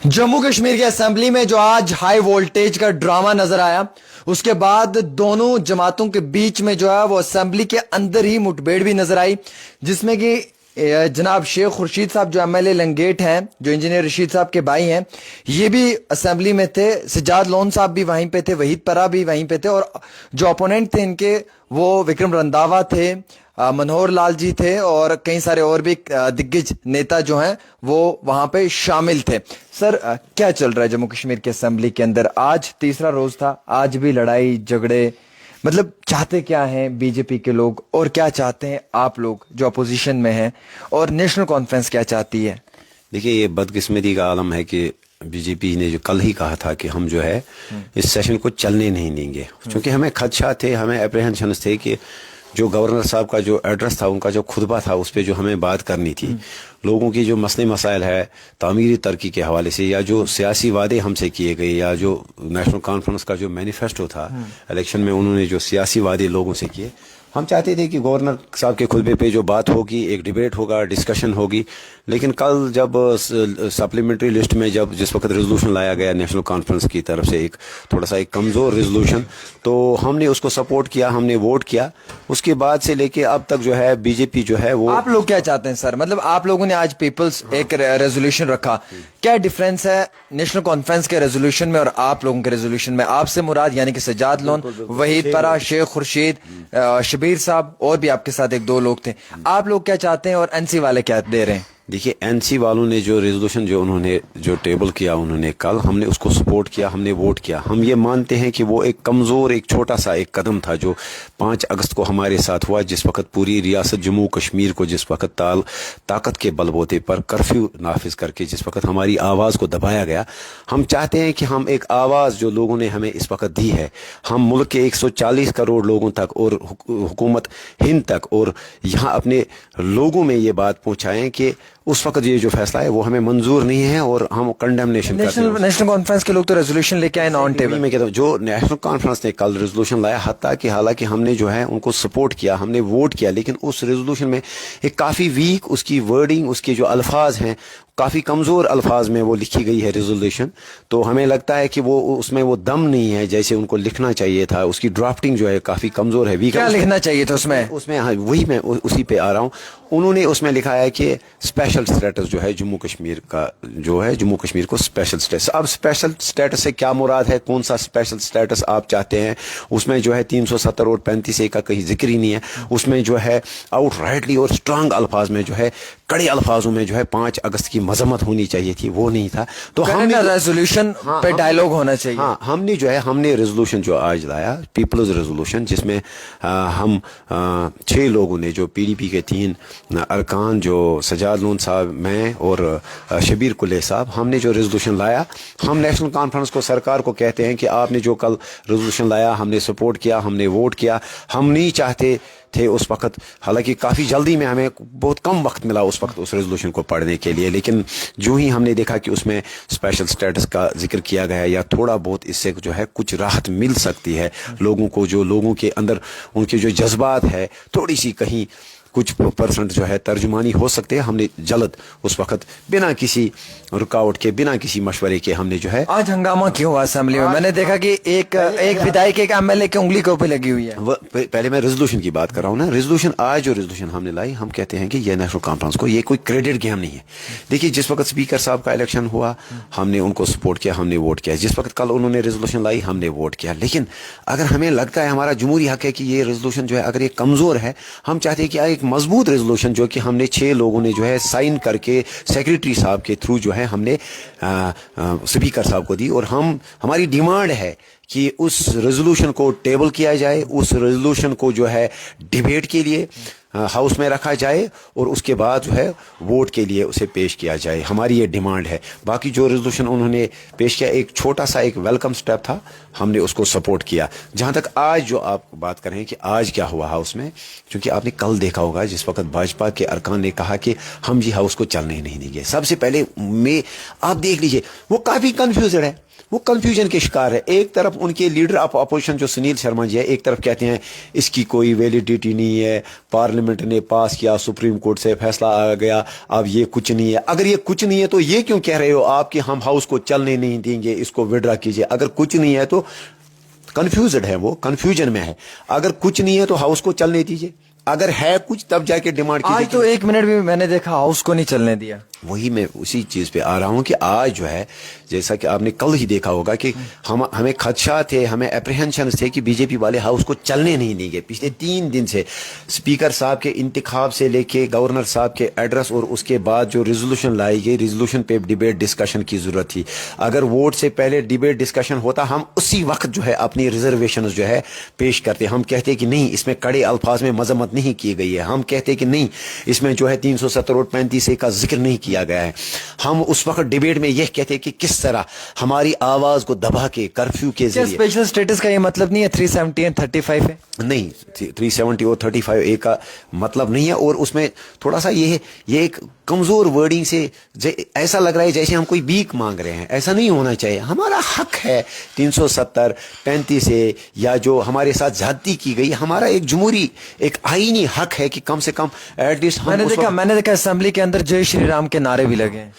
जम्मू कश्मीर की असेंबली में जो आज हाई वोल्टेज का ड्रामा नजर आया, उसके बाद दोनों जमातों के बीच में जो है वो असेंबली के अंदर ही मुठभेड़ भी नजर आई, जिसमें कि जनाब शेख खुर्शीद साहब जो एमएलए लंगेट हैं, जो इंजीनियर रशीद साहब के भाई हैं, ये भी असेंबली में थे। सज्जाद लोन साहब भी वहीं पे थे, वहीद परा भी वहीं पे थे, और जो ओपोनेंट थे इनके वो विक्रम रंधावा थे, मनोहर लाल जी थे, और कई सारे और भी दिग्गज नेता जो हैं वो वहां पे शामिल थे। सर, क्या चल रहा है जम्मू कश्मीर की असेंबली के अंदर? आज तीसरा रोज था, आज भी लड़ाई झगड़े, मतलब चाहते क्या हैं बीजेपी के लोग और क्या चाहते हैं आप लोग जो अपोजिशन में हैं, और नेशनल कॉन्फ्रेंस क्या चाहती है? देखिए, ये बदकिस्मती का आलम है कि बीजेपी ने जो कल ही कहा था कि हम जो है इस सेशन को चलने नहीं देंगे, क्योंकि हमें खदशा थे, हमें अप्रहेंशन थे कि जो गवर्नर साहब का जो एड्रेस था, उनका जो खुतबा था, उस पर जो हमें बात करनी थी, लोगों की जो मसले मसाइल है तामीरी तरक्की के हवाले से, या जो सियासी वादे हमसे किए गए, या जो नेशनल कॉन्फ्रेंस का जो मैनिफेस्टो था इलेक्शन में उन्होंने जो सियासी वादे लोगों से किए, हम चाहते थे कि गवर्नर साहब के खुतबे पे जो बात होगी, एक डिबेट होगा, डिस्कशन होगी। लेकिन कल जब सप्लीमेंट्री लिस्ट में जब जिस वक्त रेजोल्यूशन लाया गया नेशनल कॉन्फ्रेंस की तरफ से, एक थोड़ा सा एक कमज़ोर रेजोल्यूशन, तो हमने उसको सपोर्ट किया, हमने वोट किया। उसके बाद से लेके अब तक जो है बीजेपी जो है वो... आप लोग क्या चाहते हैं सर? मतलब आप लोगों ने आज पीपल्स एक रेजोल्यूशन रखा, क्या डिफरेंस है नेशनल कॉन्फ्रेंस के रेजोल्यूशन में और आप लोगों के रेजोल्यूशन में? आपसे मुराद यानी कि सज्जाद लोन, वहीद परा, शेख खुर्शीद, शबीर साहब और भी आपके साथ एक दो लोग थे। आप लोग क्या चाहते हैं और एनसी वाले क्या दे रहे हैं? देखिए, एनसी वालों ने जो रेजोल्यूशन जो उन्होंने जो टेबल किया, उन्होंने कल, हमने उसको सपोर्ट किया, हमने वोट किया। हम ये मानते हैं कि वो एक कमज़ोर, एक छोटा सा एक कदम था जो 5 अगस्त को हमारे साथ हुआ, जिस वक्त पूरी रियासत जम्मू कश्मीर को जिस वक्त ताकत के बलबूते पर कर्फ्यू नाफिज करके जिस वक्त हमारी आवाज़ को दबाया गया। हम चाहते हैं कि हम एक आवाज़ जो लोगों ने हमें इस वक्त दी है, हम मुल्क के 140 करोड़ लोगों तक और हुकूमत हिंद तक और यहाँ अपने लोगों में ये बात पहुँचाएं कि उस वक्त ये जो फैसला है वो हमें मंजूर नहीं है और हम कंडेमनेशन करते हैं। नेशनल कॉन्फ्रेंस के लोग तो रेजोल्यूशन लेके आए ऑन टेबल। मैं कहता हूँ जो नेशनल कॉन्फ्रेंस ने कल रेजोल्यूशन लाया, हत्ता कि हालांकि हमने जो है उनको सपोर्ट किया, हमने वोट किया, लेकिन उस रेजोल्यूशन में एक काफ़ी वीक उसकी वर्डिंग, उसके जो अल्फाज हैं, काफ़ी कमज़ोर अल्फाज में वो लिखी गई है रेजोल्यूशन। तो हमें लगता है कि वो उसमें वो दम नहीं है जैसे उनको लिखना चाहिए था। उसकी ड्राफ्टिंग जो है काफ़ी कमज़ोर है, वीक। क्या लिखना चाहिए था उसमें? हाँ, वही मैं उसी पे आ रहा हूँ। उन्होंने उसमें लिखा है कि स्पेशल स्टेटस जो है जम्मू कश्मीर का, जो है जम्मू कश्मीर को स्पेशल स्टेटस। अब स्पेशल स्टेटस से क्या मुराद है, कौन सा स्पेशल स्टेटस आप चाहते हैं? उसमें जो है 370 और 35A का कहीं जिक्र ही नहीं है। उसमें जो है आउट राइटली और स्ट्रांग अल्फाज में जो है, कड़े अल्फाजों में जो है 5 अगस्त की मजम्मत होनी चाहिए थी, वो नहीं था। तो हमने रेजोल्यूशन पे डायलॉग होना चाहिए। हाँ, हमने जो है हमने रेजोल्यूशन जो आज लाया, पीपल्स रेजोल्यूशन, जिसमें हम 6 लोगों ने, जो पीडीपी के 3 अरकान, जो सजाद लोन साहब, मैं और शबीर कुले साहब, हमने जो रेजोल्यूशन लाया, हम नेशनल कॉन्फ्रेंस को, सरकार को कहते हैं कि आपने जो कल रेजोल्यूशन लाया, हमने सपोर्ट किया, हमने वोट किया। हम नहीं चाहते थे उस वक्त, हालांकि काफ़ी जल्दी में हमें बहुत कम वक्त मिला उस वक्त उस रेजोल्यूशन को पढ़ने के लिए, लेकिन जो ही हमने देखा कि उसमें स्पेशल स्टेटस का जिक्र किया गया, या थोड़ा बहुत इससे जो है कुछ राहत मिल सकती है लोगों को, जो लोगों के अंदर उनके जो जज्बात है, थोड़ी सी कहीं कुछ परसेंट जो है तर्जुमानी हो सकते हैं, हमने जल्द उस वक्त बिना किसी रुकावट के, बिना किसी मशवरे के हमने जो है... आज हंगामा क्यों हुआ असेंबली में? मैंने देखा कि एक विधायक, एक एमएलए की उंगली के ऊपर लगी हुई है। पहले मैं रेजोल्यूशन की बात कर रहा हूँ ना। रेजोल्यूशन, आज जो रेजोल्यूशन हमने लाई, हम कहते हैं कि ये नेशनल कॉन्फ्रेंस को, ये कोई क्रेडिट गेम नहीं है। देखिए, जिस वक्त स्पीकर साहब का इलेक्शन हुआ, हमने उनको सपोर्ट किया, हमने वोट किया। जिस वक्त कल उन्होंने रेजोल्यूशन लाई, हमने वोट किया। लेकिन अगर हमें लगता है, हमारा जमहूरी हक है कि ये रेजोल्यूशन जो है अगर ये कमजोर है, हम चाहते हैं कि एक मजबूत रेजोल्यूशन जो कि हमने 6 लोगों ने जो है साइन करके सेक्रेटरी साहब के थ्रू जो है हमने स्पीकर साहब को दी, और हमारी डिमांड है कि उस रेजोल्यूशन को टेबल किया जाए, उस रेजोल्यूशन को जो है डिबेट के लिए हाउस में रखा जाए, और उसके बाद जो है वोट के लिए उसे पेश किया जाए। हमारी ये डिमांड है। बाकी जो रेजोल्यूशन उन्होंने पेश किया, एक छोटा सा एक वेलकम स्टेप था, हमने उसको सपोर्ट किया। जहाँ तक आज जो आप बात कर रहे हैं कि आज क्या हुआ हाउस में, क्योंकि आपने कल देखा होगा जिस वक्त भाजपा के अरकान ने कहा कि हम जी हाउस को चलने ही नहीं देंगे, सबसे पहले में आप देख लीजिए वो काफ़ी कन्फ्यूज्ड है। وہ کنفیوژن کے شکار ہے. ایک طرف ان کے لیڈر آف اپوزیشن جو سنیل شرما جی ہے, ایک طرف کہتے ہیں اس کی کوئی ویلیڈیٹی نہیں ہے, پارلیمنٹ نے پاس کیا, سپریم کورٹ سے فیصلہ آ گیا, اب یہ کچھ نہیں ہے. اگر یہ کچھ نہیں ہے تو یہ کیوں کہہ رہے ہو آپ کہ ہم ہاؤس کو چلنے نہیں دیں گے, اس کو وڈرا کیجیے. اگر کچھ نہیں ہے تو کنفیوزڈ ہے, وہ کنفیوژن میں ہے. اگر کچھ نہیں ہے تو ہاؤس کو چلنے دیجیے, اگر ہے کچھ تب جا کے ڈیمانڈ کیجیے. آج تو 1 منٹ بھی میں نے دیکھا ہاؤس کو نہیں چلنے دیا. وہی میں اسی چیز پہ آ رہا ہوں کہ آج جو ہے, جیسا کہ آپ نے کل ہی دیکھا ہوگا کہ ہمیں خدشات تھے, ہمیں اپریہنشنز تھے کہ بی جے پی والے ہاؤس کو چلنے نہیں دیں گے. پچھلے 3 دن سے اسپیکر صاحب کے انتخاب سے لے کے گورنر صاحب کے ایڈریس اور اس کے بعد جو ریزولوشن لائی گئی, ریزولوشن پہ ڈیبیٹ ڈسکشن کی ضرورت تھی. اگر ووٹ سے پہلے ڈیبیٹ ڈسکشن ہوتا, ہم اسی وقت جو ہے اپنی ریزرویشنز جو ہے پیش کرتے. ہم کہتے کہ نہیں, اس میں کڑے الفاظ میں مذمت نہیں کی گئی ہے. ہم کہتے کہ نہیں, اس میں جو ہے 370 اور 35 کا ذکر نہیں کیا گیا ہے. ہم اس وقت ڈیبیٹ میں یہ کہتے کہ کس طرح ہماری آواز کو دبا کے کرفیو کے ذریعے. اسپیشل سٹیٹس کا یہ مطلب نہیں ہے 370 اور 35 ہے. نہیں, 370 اور 35A کا مطلب نہیں ہے. اور اس میں تھوڑا سا یہ ایک کمزور ورڈنگ سے ایسا لگ رہا ہے جیسے ہم کوئی بیک مانگ رہے ہیں. ایسا نہیں ہونا چاہیے. ہمارا حق ہے 370 35 یا جو ہمارے ساتھ زیادتی کی گئی, ہمارا ایک جمہوری ایک آئینی حق ہے کہ کم سے کم ایٹ لیسٹ. میں نے دیکھا اسمبلی کے اندر جے شری رام کے نعرے بھی لگے ہیں.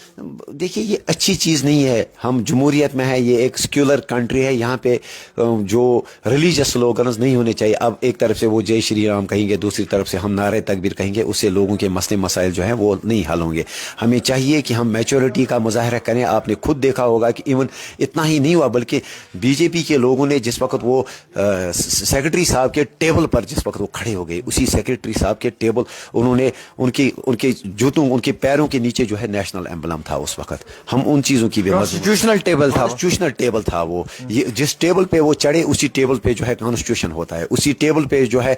دیکھیے یہ اچھی چیز نہیں ہے. ہم جمہوریت میں ہے, یہ ایک سیکولر کنٹری ہے, یہاں پہ جو ریلیجس سلوگنز نہیں ہونے چاہیے. اب ایک طرف سے وہ جے شری رام کہیں گے, دوسری طرف سے ہم نعرے تکبیر کہیں گے, اس سے لوگوں کے مسئلے مسائل جو ہیں وہ نہیں حل ہوں گے. ہمیں چاہیے کہ ہم میچورٹی کا مظاہرہ کریں. آپ نے خود دیکھا ہوگا کہ ایون اتنا ہی نہیں ہوا, بلکہ بی جے پی کے لوگوں نے جس وقت وہ سیکرٹری صاحب کے ٹیبل پر جس وقت وہ کھڑے ہو گئے, اسی سیکرٹری صاحب کے ٹیبل انہوں نے ان کے جوتوں, ان کے پیروں کے نیچے جو ہے نیشنل ایمبلم تھا اس وقت. ہم ان چیزوں کی کانسٹیٹیوشنل ٹیبل تھا وہ. جس ٹیبل پہ وہ چڑھے اسی ٹیبل پہ جو ہے کانسٹیٹیوشن ہوتا ہے. اسی ٹیبل پہ جو ہے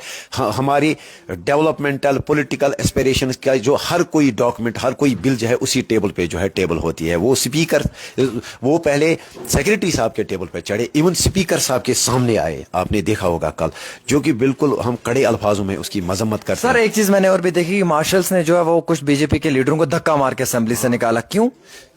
ہماری ڈیولپمنٹل پولیٹیکل اسپیریشنز کا جو ہر کوئی ڈاکومنٹ, ہر کوئی بل جو ہے اسی ٹیبل پہ جو ہے ٹیبل ہوتی ہے. وہ اسپیکر وہ پہلے سیکرٹری صاحب کے ٹیبل پہ چڑھے, ایون اسپیکر صاحب کے سامنے آئے, آپ نے دیکھا ہوگا کل, جو کہ بالکل ہم کڑے الفاظوں میں اس کی مذمت کرتے ہیں. سر ایک چیز میں نے اور بھی دیکھی کہ مارشلز نے جو ہے وہ کچھ بی جے پی کے لیڈروں کو دھکا مار کے اسمبلی سے نکالا. کیوں؟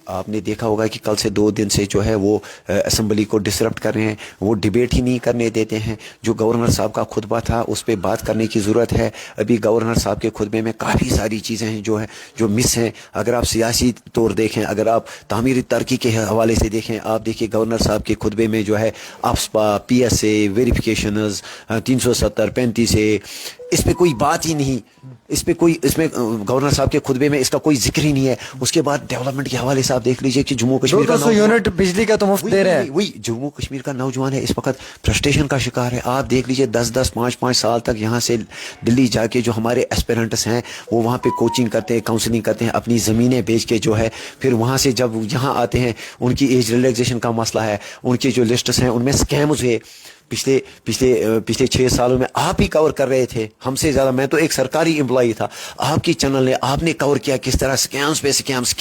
آپ نے دیکھا ہوگا کہ کل سے 2 دن سے جو ہے وہ اسمبلی کو ڈسرپٹ کر رہے ہیں. وہ ڈیبیٹ ہی نہیں کرنے دیتے ہیں. جو گورنر صاحب کا خطبہ تھا اس پہ بات کرنے کی ضرورت ہے. ابھی گورنر صاحب کے خطبے میں کافی ساری چیزیں ہیں جو مس ہیں. اگر آپ سیاسی طور دیکھیں, اگر آپ تعمیری ترقی کے حوالے سے دیکھیں, آپ دیکھیں گورنر صاحب کے خطبے میں جو ہے AFSPA, P S A, verifications, 370 35 اس پہ کوئی بات ہی نہیں. اس میں گورنر صاحب کے خطبے میں اس کا کوئی ذکر ہی نہیں ہے. اس کے بعد ڈیولپمنٹ کے حوالے سے آپ دیکھ لیجئے کہ جموں کشمیر کا 200 یونٹ بجلی کا تو مفت دے رہے ہیں. وہی جموں کشمیر کا نوجوان ہے اس وقت فرسٹریشن کا شکار ہے. آپ دیکھ لیجئے 10 5 سال تک یہاں سے دلی جا کے جو ہمارے ایسپیرنٹس ہیں وہ وہاں پہ کوچنگ کرتے ہیں, کاؤنسلنگ کرتے ہیں, اپنی زمینیں بیچ کے جو ہے پھر وہاں سے جب یہاں آتے ہیں ان کی ایج ریلیکسیشن کا مسئلہ ہے. ان کے جو لسٹس ہیں ان میں سکیمز ہوئے پچھلے 6 سالوں میں آپ ہی کور کر رہے تھے ہم سے زیادہ. میں تو ایک سرکاری امپلائی تھا, آپ کی چینل نے آپ نے کور کیا کس طرح سکیمز پہ سکیمز.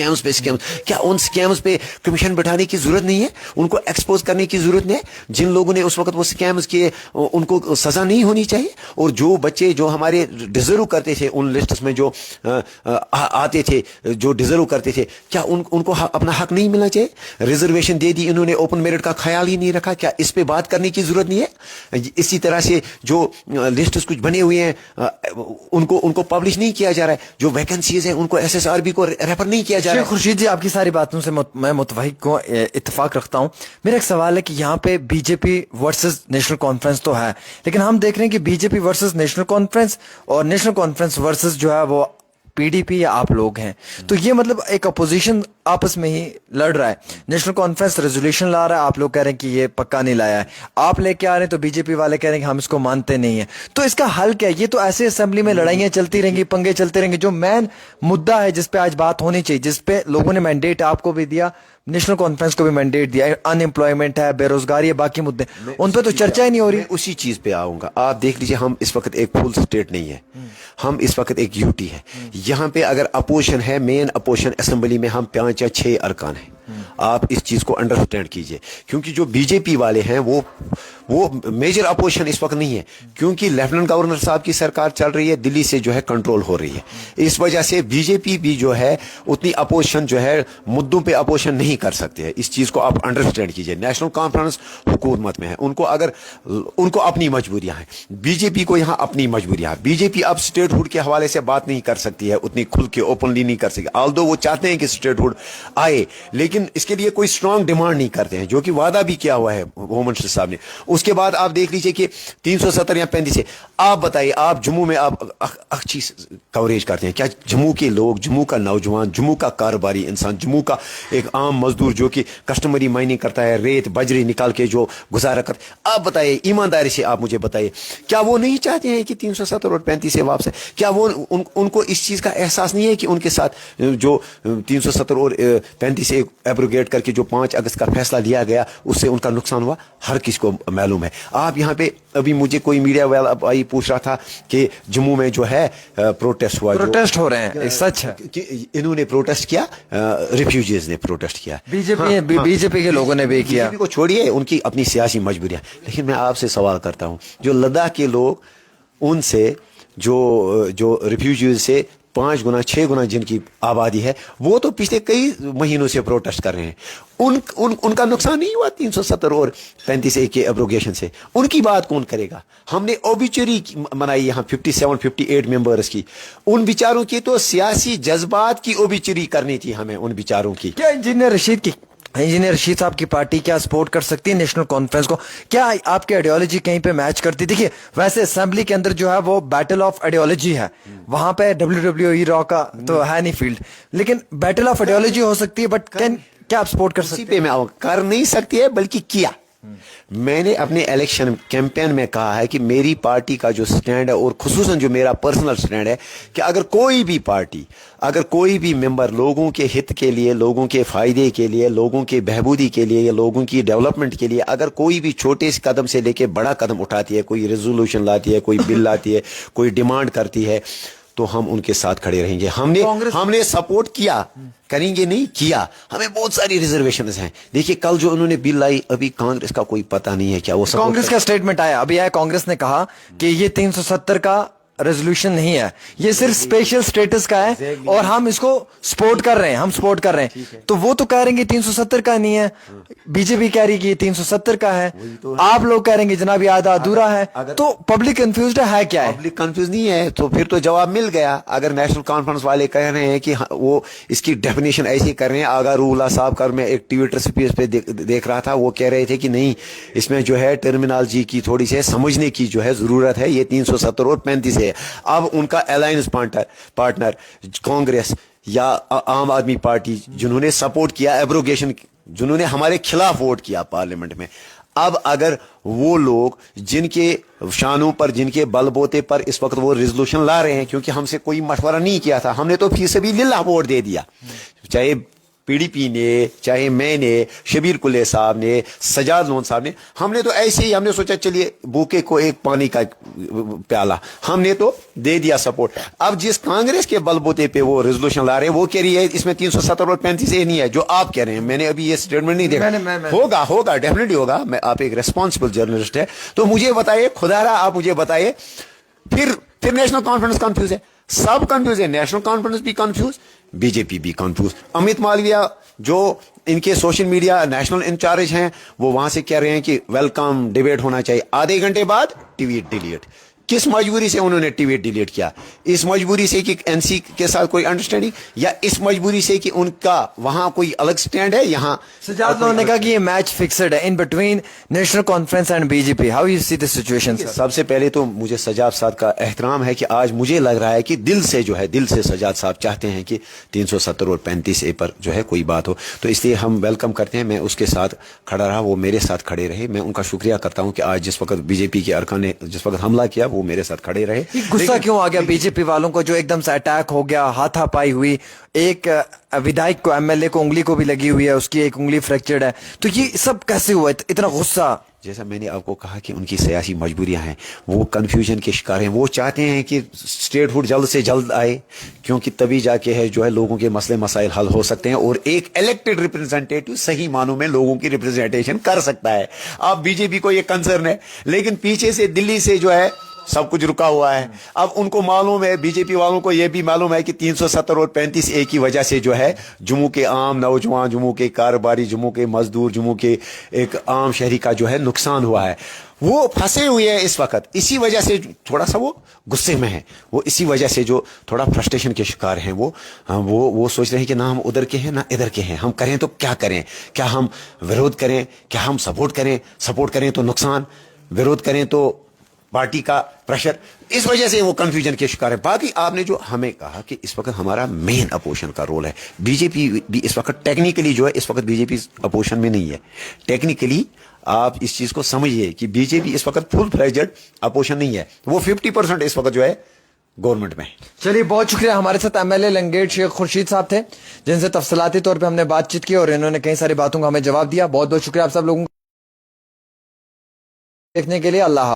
کیا ان سکیمز پہ کمیشن بٹھانے کی ضرورت نہیں ہے؟ ان کو ایکسپوز کرنے کی ضرورت نہیں ہے؟ جن لوگوں نے اس وقت وہ سکیمز کیے ان کو سزا نہیں ہونی چاہیے؟ اور جو بچے جو ہمارے ڈیزرو کرتے تھے ان لسٹس میں جو آتے تھے, جو ڈیزرو کرتے تھے, کیا ان کو اپنا حق نہیں ملنا چاہیے؟ ریزرویشن دے دی انہوں نے, اوپن میرٹ کا خیال ہی نہیں رکھا. کیا اس پہ بات کرنے کی ضرورت نہیں ہے؟ اسی طرح سے جو لسٹس کچھ بنے ہوئے ہیں ان کو پبلش نہیں کیا جا رہا ہے. جو ویکنسیز ہیں ان کو ایس ایس آر بی کو ریفر نہیں کیا جا رہا ہے. خورشید جی, آپ کی ساری باتوں سے میں متفق کو اتفاق رکھتا ہوں. میرا ایک سوال ہے کہ یہاں پہ بی جے پی ورسز نیشنل کانفرنس تو ہے, لیکن ہم دیکھ رہے ہیں کہ بی جے پی ورسز نیشنل کانفرنس اور نیشنل کانفرنس ورسز جو ہے وہ پی ڈی پی یا آپ لوگ ہیں. تو یہ مطلب ایک اپوزیشن آپس میں ہی لڑ رہا ہے. نیشنل کانفرنس ریزولوشن لا رہا ہے, آپ لوگ کہہ رہے ہیں کہ یہ پکا نہیں لایا ہے, آپ لے کے آ رہے ہیں تو بی جے پی والے کہہ رہے ہیں کہ ہم اس کو مانتے نہیں ہیں. تو اس کا حل کیا ہے؟ یہ تو ایسے اسمبلی میں لڑائیاں چلتی رہیں گی, پنگے چلتے رہیں گے. جو مین مدعا ہے جس پہ آج بات ہونی چاہیے, جس پہ لوگوں نے مینڈیٹ آپ کو بھی دیا, نیشنل کانفرنس کو بھی مینڈیٹ دیا, ان امپلائمنٹ ہے, بے روزگاری ہے, باقی مدے, ان پہ تو چرچا ہی نہیں ہو رہی. اسی چیز پہ آؤں گا. آپ دیکھ لیجئے ہم اس وقت ایک فل اسٹیٹ نہیں ہے, ہم اس وقت ایک یوٹی ہے. یہاں پہ اگر اپوزیشن ہے, مین اپوزیشن اسمبلی میں ہم 5 یا 6 ارکان ہیں. آپ اس چیز کو انڈرسٹینڈ کیجئے, کیونکہ جو بی جے پی والے ہیں وہ वो मेजर अपोजिशन इस वक्त नहीं है, क्योंकि लेफ्टिनेंट गवर्नर साहब की सरकार चल रही है, दिल्ली से जो है कंट्रोल हो रही है। इस वजह से बीजेपी भी जो है उतनी अपोजिशन जो है मुद्दों पे अपोजिशन नहीं कर सकते हैं। इस चीज को आप अंडरस्टैंड कीजिए। नेशनल कॉन्फ्रेंस हुकूमत में है, उनको अपनी मजबूरियां हैं, बीजेपी को यहाँ अपनी मजबूरियां हैं। बीजेपी अब स्टेटहुड के हवाले से बात नहीं कर सकती है, उतनी खुल के ओपनली नहीं कर सकती, ऑल्दो वो चाहते हैं कि स्टेटहुड आए, लेकिन इसके लिए कोई स्ट्रांग डिमांड नहीं करते हैं, जो कि वादा भी किया हुआ है होम मिनिस्टर साहब ने। उसके बाद आप देख लीजिए कि 370 या 35 है। आप बताइए, आप जम्मू में आप अच्छी कवरेज करते हैं क्या? जम्मू के लोग, जम्मू का नौजवान, जम्मू का कारोबारी इंसान, जम्मू का एक आम मजदूर जो कि कस्टमरी माइनिंग करता है, रेत बजरी निकाल के जो गुजारा करता है, आप बताइए ईमानदारी से, आप मुझे बताइए, क्या वो नहीं चाहते हैं कि 370 और 35 से वापस है? क्या वो उनको इस चीज का एहसास नहीं है कि उनके साथ जो 370 और 35 से एब्रोगेट करके जो 5 अगस्त का फैसला लिया गया, उससे उनका नुकसान हुआ, हर किसी को मालूम है। आप यहाँ पे अभी मुझे कोई मीडिया वाला भाई पूछ रहा था कि जम्मू में जो है प्रोटेस्ट हुआ, प्रोटेस्ट हो रहे हैं, सच है कि इन्होंने प्रोटेस्ट किया, रिफ्यूजीज ने प्रोटेस्ट किया, बीजेपी के लोगों ने भी किया। बीजेपी को छोड़िए, उनकी अपनी सियासी मजबूरियां। लेकिन मैं आपसे सवाल करता हूं, जो लद्दाख के लोग, उनसे जो रिफ्यूजीज से 5 गुना 6 गुना जिनकी आबादी है, वो तो पिछले कई महीनों से प्रोटेस्ट कर रहे हैं। उनका नुकसान नहीं हुआ 370 और 35 ए के एब्रोगेशन से? उनकी बात कौन करेगा? हमने ओबिचुरी मनाई यहाँ 57-58 मेंबर्स की, उन बिचारों की तो सियासी जज्बात की ओबिचुरी करनी थी हमें, उन बिचारों की। क्या इंजीनियर रशीद साहब की पार्टी क्या सपोर्ट कर सकती है नेशनल कॉन्फ्रेंस को? क्या आपकी आइडियोलॉजी कहीं पे मैच करती? देखिए, वैसे असेंबली के अंदर जो है वो बैटल ऑफ आइडियोलॉजी है, वहां पे WWE रॉ का तो है नहीं फील्ड, लेकिन बैटल ऑफ आइडियोलॉजी हो सकती है। बट क्या आप सपोर्ट कर सकते हैं? मैं कर नहीं सकती है, बल्कि किया। मैंने अपने इलेक्शन कैंपेन में कहा है कि मेरी पार्टी का जो स्टैंड है, और खुसूसन जो मेरा पर्सनल स्टैंड है, कि अगर कोई भी पार्टी, अगर कोई भी मेंबर लोगों के हित के लिए, लोगों के फायदे के लिए, लोगों के बहबूदी के लिए, या लोगों की डेवलपमेंट के लिए अगर कोई भी छोटे से कदम से लेके बड़ा कदम उठाती है, कोई रेजोल्यूशन लाती है, कोई बिल लाती है, कोई डिमांड करती है, तो हम उनके साथ खड़े रहेंगे। हमने सपोर्ट किया, करेंगे नहीं, किया। हमें बहुत सारी रिजर्वेशंस हैं। देखिए, कल जो उन्होंने बिल लाई, अभी कांग्रेस का कोई पता नहीं है क्या वो कांग्रेस का स्टेटमेंट आया, अभी आया, कांग्रेस ने कहा कि ये 370 का रेजोल्यूशन नहीं है, ये सिर्फ स्पेशल स्टेटस का है, और हम इसको सपोर्ट कर रहे हैं, तो वो तो कह रहे हैं 370 का नहीं है, बीजेपी कह रही है कि 370 का है, आप लोग कह रहे हैं जनाब ये आधा अधूरा है, तो पब्लिक कंफ्यूज्ड है क्या है? पब्लिक कंफ्यूज नहीं है, तो फिर तो जवाब मिल गया। अगर नेशनल कॉन्फ्रेंस वाले कह रहे हैं कि वो इसकी डेफिनेशन ऐसी कर रहे हैं, आगा रूला साहब का मैं एक ट्विटर स्पेस पे देख रहा था, वो कह रहे थे कि नहीं, इसमें जो है टर्मिनोलॉजी की थोड़ी सी समझने की जो है जरूरत है, ये 370 और 35 है। अब उनका अलायंस पार्टनर कांग्रेस या आम आदमी पार्टी, जिन्होंने सपोर्ट किया एब्रोगेशन, जिन्होंने हमारे खिलाफ वोट किया पार्लियामेंट में, अब अगर वो लोग जिनके शानों पर, जिनके बलबोते पर इस वक्त वो रेजोल्यूशन ला रहे हैं, क्योंकि हमसे कोई मशवरा नहीं किया था, हमने तो फी सभी लिल्लाह वोट दे दिया, चाहे पीडीपी ने, चाहे मैंने, शबीर कुल्ले साहब ने, सजाद लोन साहब ने, हमने तो ऐसे ही, हमने सोचा चलिए भूखे को एक पानी का प्याला, हमने तो दे दिया सपोर्ट। अब जिस कांग्रेस के बलबूते पे वो रेजोल्यूशन ला रहे हैं, वो कह रही है इसमें 370 और 35 ए नहीं है, जो आप कह रहे हैं। मैंने अभी ये स्टेटमेंट नहीं देखा, होगा डेफिनेटली होगा। मैं, आप एक रेस्पॉन्सिबल जर्नलिस्ट है, तो मुझे बताइए, खुदारा आप मुझे बताइए, फिर नेशनल कॉन्फ्रेंस कंफ्यूज है, सब कंफ्यूज है, नेशनल कॉन्फ्रेंस भी कंफ्यूज, बीजेपी भी कंफ्यूज। अमित मालविया जो इनके सोशल मीडिया नेशनल इंचार्ज हैं, वो वहां से कह रहे हैं कि वेलकम डिबेट होना चाहिए, आधे घंटे बाद ट्वीट डिलीट। किस मजबूरी से उन्होंने ट्वीट डिलीट किया? इस मजबूरी से कि एनसी के साथ कोई अंडरस्टैंडिंग, या इस मजबूरी से कि उनका वहां कोई अलग स्टैंड है? यहाँ सजाद लोगों ने कहा कि ये मैच फिक्स्ड है in between national conference and BJP. How you see this situation? सबसे पहले तो मुझे सजाद साहब का एहतराम है कि आज मुझे लग रहा है कि दिल से सजाद साहब चाहते हैं कि 370 और 35 ए पर जो है कोई बात हो, तो इसलिए हम वेलकम करते हैं। मैं उसके साथ खड़ा रहा, वो मेरे साथ खड़े रहे। मैं उनका शुक्रिया करता हूं कि आज जिस वक्त बीजेपी के अरकान ने जिस वक्त हमला किया, وہ मेरे साथ खड़े रहे. गुस्सा क्यों आ गया बीजेपी वालों को, जो एकदम से अटैक हो गया, हाथापाई हुई, एक विधायक को, एमएलए को उंगली को भी लगी हुई है, उसकी एक उंगली फ्रैक्चर्ड है, तो ये सब कैसे हुआ, इतना गुस्सा? जैसा मैंने आपको कहा कि उनकी सियासी मजबूरियां हैं, वो कंफ्यूजन के शिकार हैं. वो चाहते हैं कि स्टेटहुड जल्द से जल्द आए, क्योंकि तभी जाके है जो है लोगों के मसले मसाइल हल हो सकते हैं और एक इलेक्टेड रिप्रेजेंटेटिव सही मानों में लोगों की रिप्रेजेंटेशन कर सकता है. अब बीजेपी को ये कंसर्न है, लेकिन पीछे से दिल्ली से जो है सब कुछ रुका हुआ है. अब उनको मालूम है, बीजेपी वालों को यह भी मालूम है कि 370 और 35A की वजह से जो है जम्मू के आम नौजवान, जम्मू के कारोबारी, जम्मू के मजदूर, जम्मू के एक आम शहरी का जो है नुकसान हुआ है. वो फंसे हुए हैं इस वक्त, इसी वजह से थोड़ा सा वो गुस्से में है. वो इसी वजह से जो थोड़ा फ्रस्ट्रेशन के शिकार हैं. वो सोच रहे हैं कि ना हम उधर के हैं ना इधर के हैं, हम करें तो क्या करें, क्या हम विरोध करें, क्या हम सपोर्ट करें तो नुकसान, विरोध करें तो पार्टी का प्रेशर. इस वजह से वो कंफ्यूजन के शिकार है. बाकी आपने जो हमें कहा कि इस वक्त हमारा मेन अपोजिशन का रोल है, बीजेपी भी इस वक्त टेक्निकली जो है इस वक्त बीजेपी अपोजिशन में नहीं है. टेक्निकली आप इस चीज को समझिए कि बीजेपी इस वक्त फुल फ्लेजेड अपोजिशन नहीं है, वो 50% इस वक्त जो है गवर्नमेंट में. चलिए, बहुत शुक्रिया. हमारे साथ एमएलए लंगेट शेख खुर्शीद साहब थे, जिनसे तफसीलाती तौर पे हमने बातचीत की और इन्होंने कई सारी बातों का हमें जवाब दिया. बहुत बहुत शुक्रिया आप सब लोगों को देखने के लिए. अल्लाह.